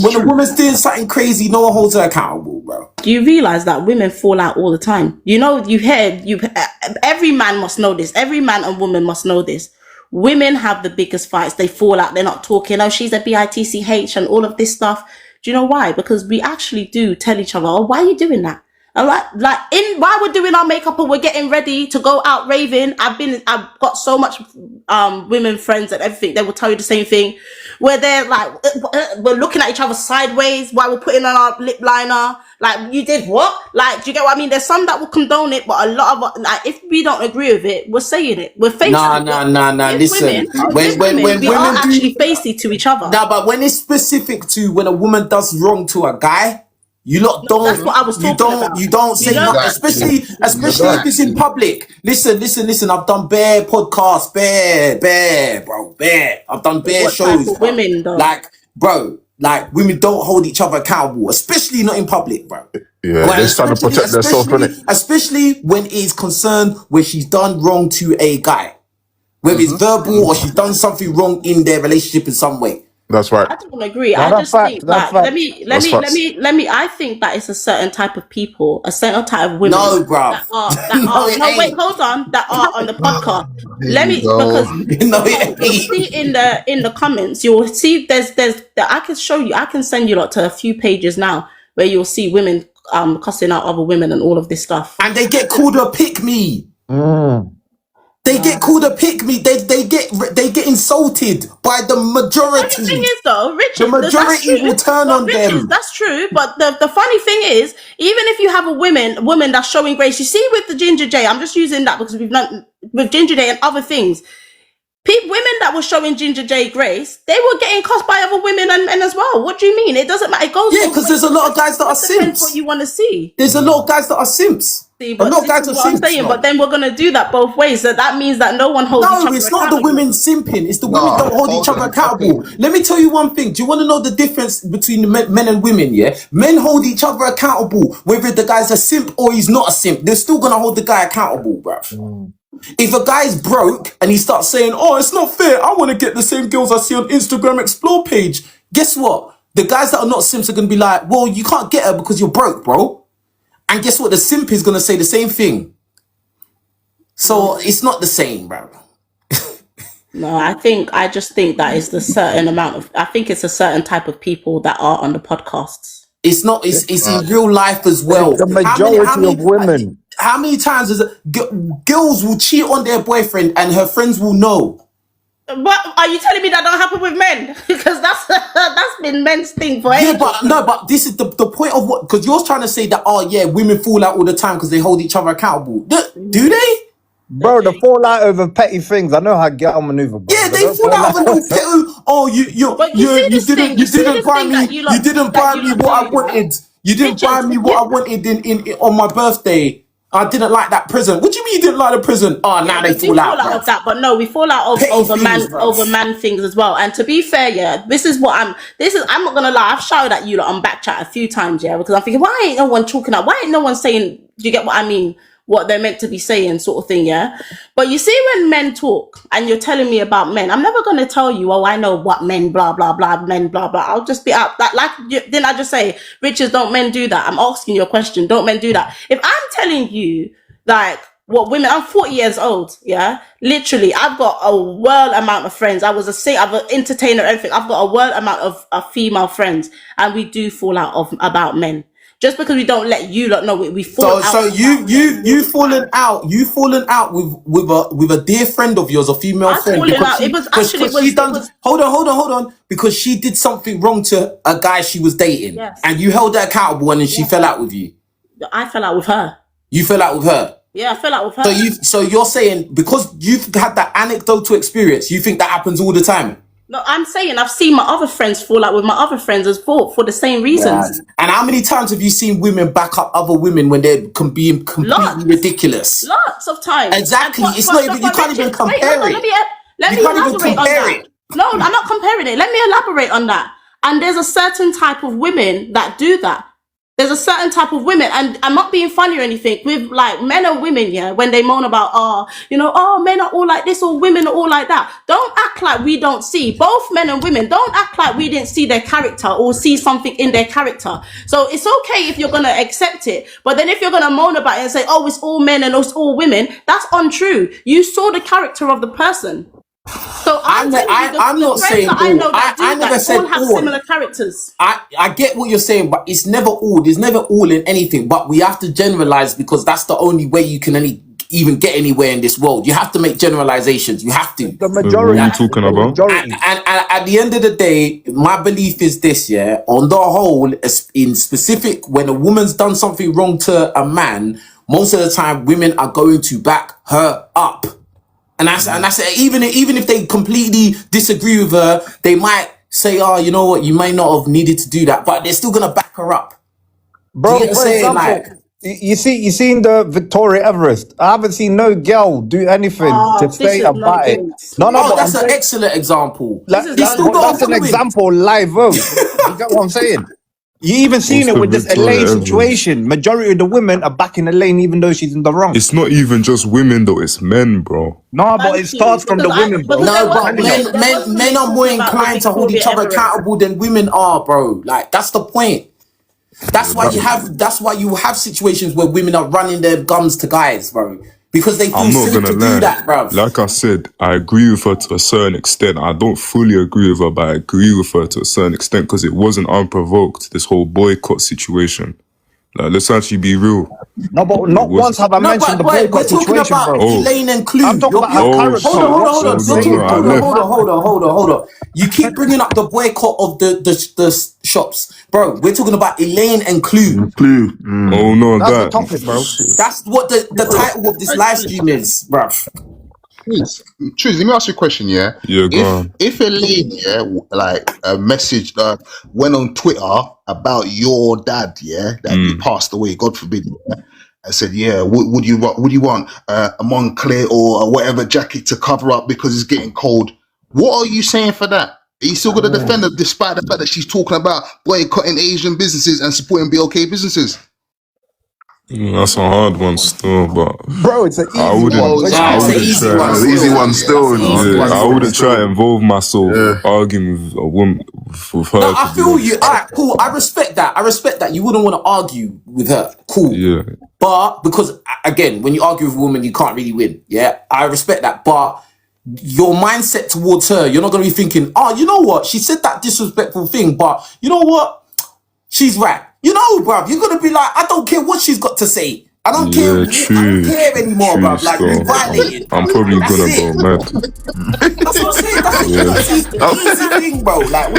When a woman's doing something crazy, no one holds her accountable, bro. Do you realize that women fall out all the time? You know, every man must know this. Every man and woman must know this. Women have the biggest fights. They fall out. They're not talking. Oh, she's a bitch and all of this stuff. Do you know why? Because we actually do tell each other, oh, why are you doing that? And while we're doing our makeup and we're getting ready to go out raving, I've got so much women friends and everything. They will tell you the same thing, where they're like, we're looking at each other sideways while we're putting on our lip liner. Like, you did what? Like, do you get what I mean? There's some that will condone it, but a lot of, like, if we don't agree with it, we're saying it. We're facing it. Nah. Listen, when we are actually facing to each other. Nah, but when it's specific to when a woman does wrong to a guy, you lot don't. That's what I was talking about. You don't say nothing, especially if it's in public. Listen. I've done bare podcasts, bro. I've done bare shows. Women, though. Like women don't hold each other accountable, especially not in public, bro. Yeah, they're trying to protect themselves, innit? Especially when it is concerned where she's done wrong to a guy, whether it's verbal or she's done something wrong in their relationship in some way. That's right. I don't agree. I just think that let me. I think that it's a certain type of people, a certain type of women. No, bro. That are on the podcast. Because you see in the comments, you will see there's I can show you. I can send you to a few pages now where you'll see women cussing out other women and all of this stuff. And they get called a pick me. They get called a pick me. They get insulted by the majority. The thing is, though, Richez, the majority will turn on them. That's true, but the funny thing is, even if you have a woman that's showing grace, you see with the Ginger J, I'm just using that because we've done with Ginger J and other things. Women that were showing Ginger J grace, they were getting cussed by other women and men as well. What do you mean? It doesn't matter. It goes. Yeah, because there's a lot of guys that are simps. Depends what you want to see. There's a lot of guys that are simps. See, but this is what I'm saying, but then we're gonna do that both ways. So that means that no one holds each other accountable. No, it's not the women simping. It's the women that hold each other accountable. Let me tell you one thing. Do you want to know the difference between men and women? Yeah, men hold each other accountable. Whether the guy's a simp or he's not a simp, they're still gonna hold the guy accountable, bruv. If a guy's broke and he starts saying, "Oh, it's not fair. I want to get the same girls I see on Instagram Explore page," guess what? The guys that are not simps are gonna be like, "Well, you can't get her because you're broke, bro." And guess what? The simp is going to say the same thing. So it's not the same, bro. No, I just think that it's the certain amount of, I think it's a certain type of people that are on the podcasts. It's not, it's in real life as well. The majority of women. How many times is it, girls will cheat on their boyfriend and her friends will know? But are you telling me that don't happen with men? Because that's been men's thing for ages. Yeah, but this is the point of what, because you're trying to say that, oh yeah, women fall out all the time because they hold each other accountable. Do they? Bro, the fall out over petty things. I know how to get on maneuver, bro. Yeah, they fall out over little petty. Oh, you didn't buy me what I wanted. You didn't buy me what I wanted in on my birthday. I didn't like that present. What do you mean you didn't like the present? Oh, now they fall out of that. But no, we fall out over man things as well. And to be fair, yeah, I'm not gonna lie, I've shouted at you on back chat a few times, yeah, because I'm thinking, why ain't no one talking up? Why ain't no one saying, do you get what I mean? What they're meant to be saying, sort of thing, yeah. But you see, when men talk and you're telling me about men, I'm never gonna tell you, oh, I know what men, blah blah blah, men, blah blah. I'll just be out then I just say, Richez, don't men do that? I'm asking you a question. Don't men do that? If I'm telling you like what women, I'm 40 years old, yeah. Literally, I've got a world amount of friends. I'm an entertainer, everything. I've got a world amount of female friends, and we do fall out about men. Just because we don't let you lot know we fall out. So you fallen out with a dear friend of yours, a female friend. Hold on. Because she did something wrong to a guy she was dating. Yes. And you held her accountable and then she fell out with you. I fell out with her. You fell out with her? Yeah, I fell out with her. So you're saying because you've had that anecdotal experience, you think that happens all the time? No, I'm saying I've seen my other friends fall out with my other friends as well for the same reasons. Yeah. And how many times have you seen women back up other women when they're being completely ridiculous? Lots of times. Exactly. It's not even, you can't even compare it. Let me elaborate on that. No, I'm not comparing it. Let me elaborate on that. And there's a certain type of women that do that. There's a certain type of women, and I'm not being funny or anything, with like men and women, yeah, when they moan about, men are all like this or women are all like that. Don't act like we don't see. Both men and women, don't act like we didn't see their character or see something in their character. So it's okay if you're going to accept it. But then if you're going to moan about it and say, oh, it's all men and it's all women, that's untrue. You saw the character of the person. So I'm not saying all. I never said all have similar characters. I get what you're saying, but it's never all. There's never all in anything. But we have to generalize because that's the only way you can even get anywhere in this world. You have to make generalizations. You have to. The majority. What are you talking about? And at the end of the day, my belief is this: yeah, on the whole, in specific, when a woman's done something wrong to a man, most of the time women are going to back her up. And that's even if they completely disagree with her, they might say, "Oh, you know what? You might not have needed to do that," but they're still gonna back her up. Bro, for example, you seen the Victoria Everest. I haven't seen no girl do anything to say about it. No, that's an excellent example. That's an example live. You get what I'm saying? You even seen it with this Elaine situation. Majority of the women are backing Elaine even though she's in the wrong. It's not even just women though, it's men, bro. No, but it starts from the women, bro. No, but men are more inclined to hold each other accountable than women are, bro. Like, that's the point. That's why you have situations where women are running their gums to guys, bro. Because they feel silly to do that, bruv. Like I said, I agree with her to a certain extent. I don't fully agree with her, but I agree with her to a certain extent because it wasn't unprovoked, this whole boycott situation. Like, let's actually be real. No, but not once have I mentioned the boycott situation, bro. Elaine and Clue. I'm talking about her character. Hold on. You keep bringing up the boycott of the shops. Bro, we're talking about Elaine and Clue. Oh, no, that's the topic, bro. That's what the title of this live stream is, bro. Truth, let me ask you a question, yeah? If Elaine, like a message went on Twitter about your dad, that he passed away, God forbid, and said, would you want a Moncler or whatever jacket to cover up because it's getting cold? What are you saying for that? Are you still going to defend her despite the fact that she's talking about boycotting Asian businesses and supporting BLK businesses? That's a hard one still, but bro, it's an easy one. It's an easy one still. I wouldn't try to involve myself arguing with a woman with her. No, I feel you. All right, cool. I respect that. You wouldn't want to argue with her. Cool. Yeah. But because again, when you argue with a woman, you can't really win. Yeah, I respect that. But your mindset towards her, you're not going to be thinking, oh, you know what? She said that disrespectful thing, but you know what? She's right. You know, bruv, you're going to be like, I don't care what she's got to say. I don't care. I don't care anymore, bruv. Like, you violated. I'm probably going to go mad. That's what I'm saying. That's an easy thing, bro. Like,